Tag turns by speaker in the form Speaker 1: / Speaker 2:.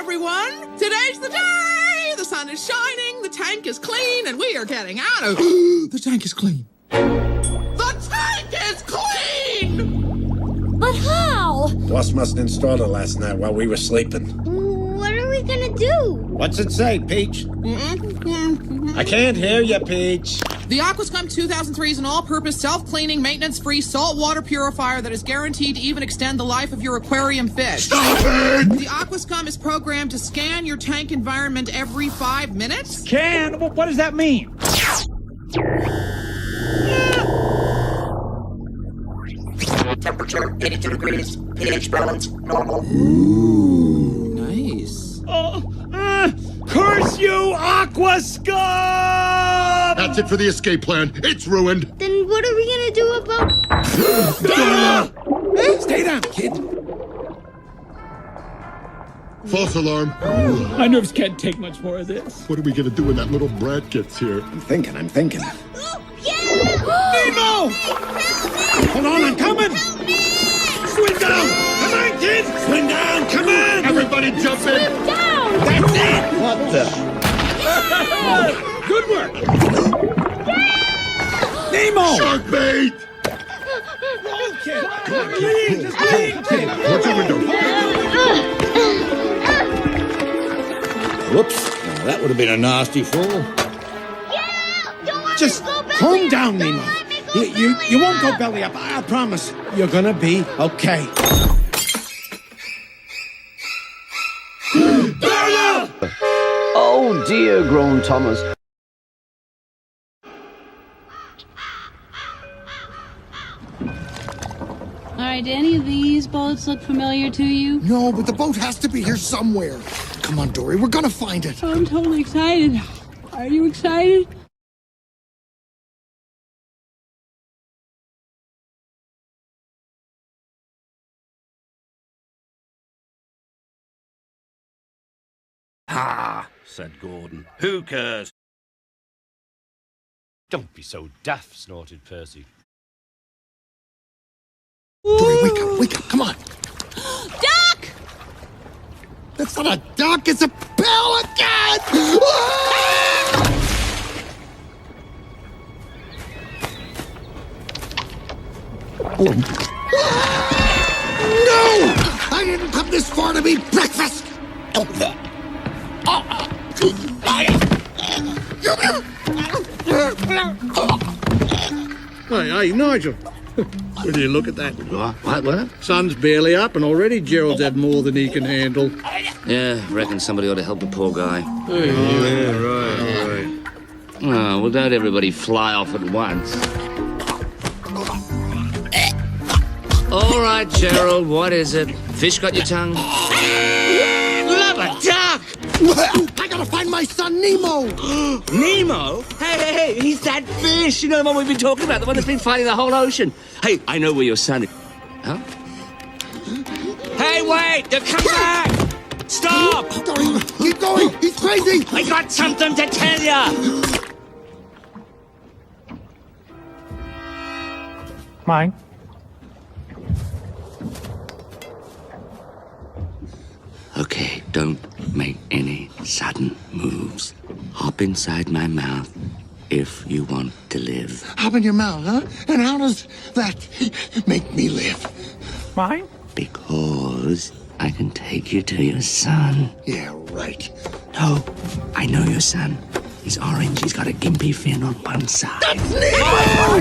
Speaker 1: everyone! Today's the day! The sun is shining, the tank is clean, and we are getting out of... The tank is clean. The tank is clean!
Speaker 2: But how?
Speaker 3: Boss must install it last night while we were sleeping.
Speaker 2: What are we gonna do?
Speaker 3: What's it say, Peach? I can't hear you, Peach.
Speaker 1: The Aquascum 2003 is an all-purpose, self-cleaning, maintenance-free saltwater purifier that is guaranteed to even extend the life of your aquarium fish.
Speaker 3: Stop it!
Speaker 1: The Aquascum is programmed to scan your tank environment every 5 minutes.
Speaker 4: Scan? What does that mean?
Speaker 5: Temperature 82 degrees, pH balance normal.
Speaker 1: Ooh, nice.
Speaker 4: Curse you, Aquascum!
Speaker 6: That's it for the escape plan. It's ruined.
Speaker 2: Then what are we gonna do about...
Speaker 3: Stay down, kid.
Speaker 6: False alarm.
Speaker 4: My nerves can't take much more of this.
Speaker 6: What are we gonna do when that little brat gets here?
Speaker 3: I'm thinking.
Speaker 4: Nemo!
Speaker 3: Hold on, I'm coming!
Speaker 4: Swim down! Come on, kids! Swim down! Come on!
Speaker 6: Everybody jump in!
Speaker 2: Swim down!
Speaker 3: That's it! What the?
Speaker 4: Good work! Nemo!
Speaker 6: Shark bait!
Speaker 4: Kid. Just lean, kid.
Speaker 6: What's your window?
Speaker 3: Whoops. Now, that would have been a nasty fall. Just calm down, Nemo. You won't go belly up, I promise. You're gonna be okay.
Speaker 7: Oh dear, groaned Thomas.
Speaker 8: Alright, do any of these boats look familiar to you?
Speaker 9: No, but the boat has to be here somewhere. Come on, Dory, we're gonna find it.
Speaker 8: I'm totally excited. Are you excited?
Speaker 10: Ah, said Gordon. Who cares?
Speaker 11: Don't be so daft, snorted Percy.
Speaker 9: Dory, wake up, come on.
Speaker 8: Duck!
Speaker 9: That's not a duck, it's a pelican! No! I didn't come this far to eat breakfast!
Speaker 12: Hey, Nigel. Will you look at that?
Speaker 3: What?
Speaker 12: Sun's barely up and already Gerald's had more than he can handle.
Speaker 11: Yeah, reckon somebody ought to help the poor guy.
Speaker 12: Right.
Speaker 11: Oh, well, don't everybody fly off at once. All right, Gerald, what is it? Fish got your tongue? Love a duck!
Speaker 9: I gotta find my son, Nemo!
Speaker 11: Nemo? Hey, he's that fish! You know the one we've been talking about, the one that's been fighting the whole ocean. Hey, I know where your son is. Huh? Hey, wait! Come back! Stop!
Speaker 9: Dory, keep going! He's crazy!
Speaker 11: I got something to tell you!
Speaker 4: Mine.
Speaker 11: Okay, don't make any sudden moves. Hop inside my mouth if you want to live.
Speaker 9: Hop in your mouth, huh? And how does that make me live?
Speaker 4: Mine?
Speaker 11: Because I can take you to your son.
Speaker 9: Yeah, right.
Speaker 11: No, I know your son. He's orange. He's got a gimpy fin on one side.
Speaker 9: That's Nemo!